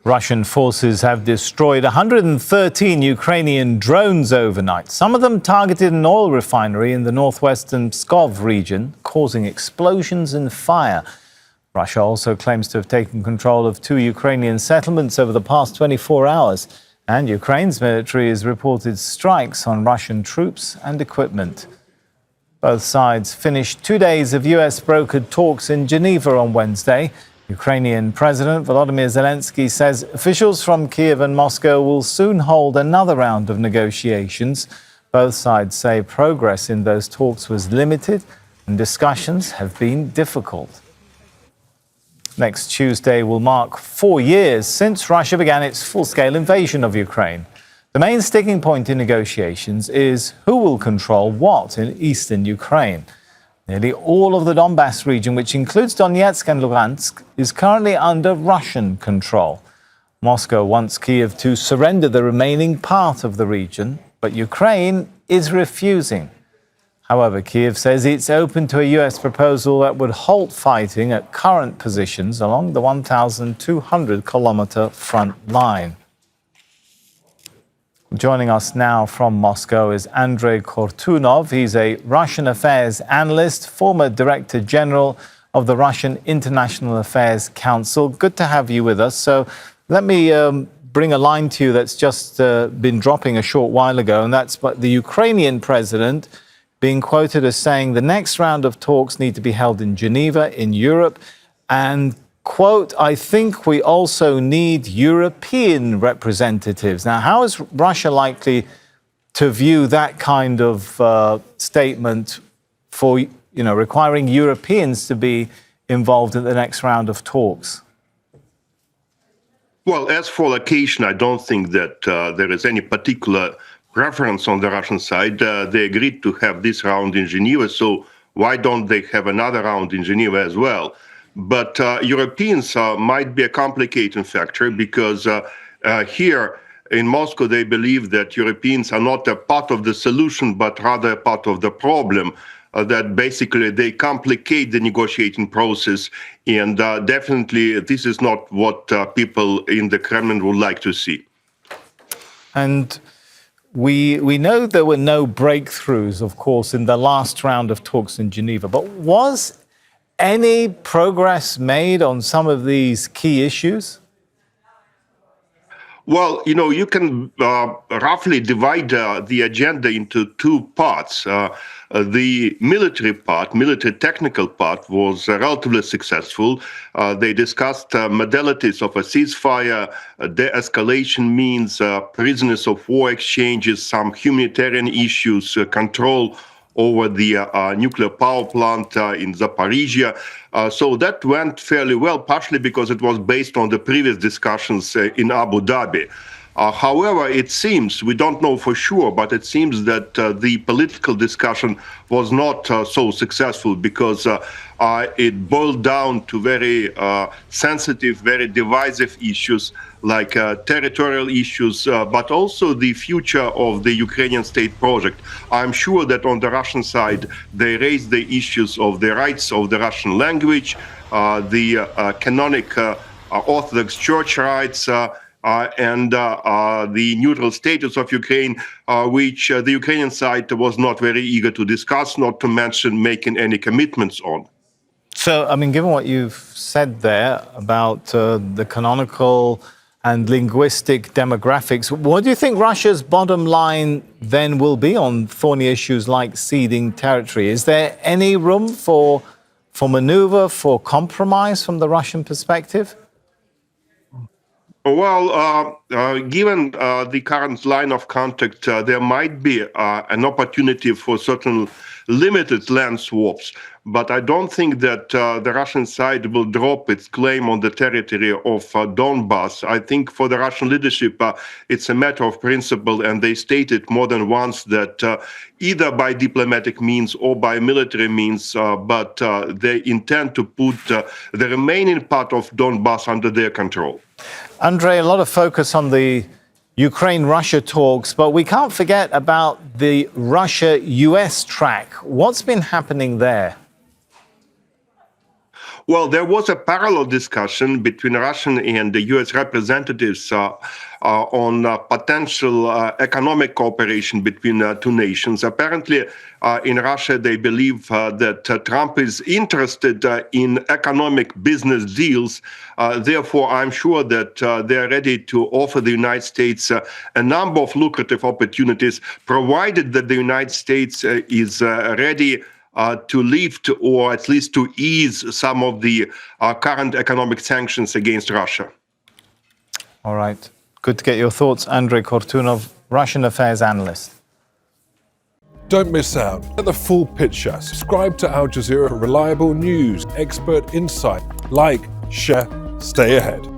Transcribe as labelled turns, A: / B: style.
A: Russian forces have destroyed 113 Ukrainian drones overnight, some of them targeted an oil refinery in the northwestern Pskov region, causing explosions and fire. Russia also claims to have taken control of 2 Ukrainian settlements over the past 24 hours, and Ukraine's military has reported strikes on Russian troops and equipment. Both sides finished 2 days of US-brokered talks in Geneva on Wednesday. Ukrainian President Volodymyr Zelenskyy says officials from Kyiv and Moscow will soon hold another round of negotiations. Both sides say progress in those talks was limited and discussions have been difficult. Next Tuesday will mark 4 years since Russia began its full-scale invasion of Ukraine. The main sticking point in negotiations is who will control what in eastern Ukraine. Nearly all of the Donbass region, which includes Donetsk and Luhansk, is currently under Russian control. Moscow wants Kyiv to surrender the remaining part of the region, but Ukraine is refusing. However, Kyiv says it's open to a US proposal that would halt fighting at current positions along the 1,200-kilometer front line. Joining us now from Moscow is Andrey Kortunov. He's a Russian affairs analyst, former Director General of the Russian International Affairs Council. Good to have you with us. So let me bring a line to you that's just been dropping a short while ago, and that's the Ukrainian president being quoted as saying the next round of talks need to be held in Geneva, in Europe, and quote, I think we also need European representatives. Now, how is Russia likely to view that kind of statement for, requiring Europeans to be involved in the next round of talks?
B: Well, as for location, I don't think that there is any particular preference on the Russian side. They agreed to have this round in Geneva, so why don't they have another round in Geneva as well? But Europeans might be a complicating factor because here in Moscow, they believe that Europeans are not a part of the solution, but rather a part of the problem, that basically they complicate the negotiating process. And definitely this is not what people in the Kremlin would like to see.
A: And we know there were no breakthroughs, of course, in the last round of talks in Geneva, but was any progress made on some of these key issues?
B: Well, you can roughly divide the agenda into 2 parts. The military part, military technical part, was relatively successful. They discussed modalities of a ceasefire, de-escalation means, prisoners of war exchanges, some humanitarian issues, control over the nuclear power plant in Zaporizhia. So that went fairly well, partially because it was based on the previous discussions in Abu Dhabi. However, it seems, we don't know for sure, but it seems that the political discussion was not so successful because it boiled down to very sensitive, very divisive issues like territorial issues, but also the future of the Ukrainian state project. I'm sure that on the Russian side, they raised the issues of the rights of the Russian language, the canonic Orthodox Church rights, and the neutral status of Ukraine, which the Ukrainian side was not very eager to discuss, not to mention making any commitments on.
A: So, given what you've said there about the canonical and linguistic demographics, what do you think Russia's bottom line then will be on thorny issues like ceding territory? Is there any room for maneuver, for compromise from the Russian perspective?
B: Well, given the current line of contact, there might be an opportunity for certain limited land swaps. But I don't think that the Russian side will drop its claim on the territory of Donbass. I think for the Russian leadership, it's a matter of principle, and they stated more than once that either by diplomatic means or by military means, but they intend to put the remaining part of Donbass under their control.
A: Andrey, a lot of focus on the Ukraine-Russia talks, but we can't forget about the Russia-US track. What's been happening there?
B: Well, there was a parallel discussion between Russian and the U.S. representatives on potential economic cooperation between two nations. Apparently, in Russia, they believe that Trump is interested in economic business deals. Therefore, I'm sure that they're ready to offer the United States a number of lucrative opportunities, provided that the United States is ready to lift or at least to ease some of the current economic sanctions against Russia.
A: All right. Good to get your thoughts. Andrey Kortunov, Russian affairs analyst.
C: Don't miss out. Get the full picture. Subscribe to Al Jazeera for reliable news, expert insight. Like, share, stay ahead.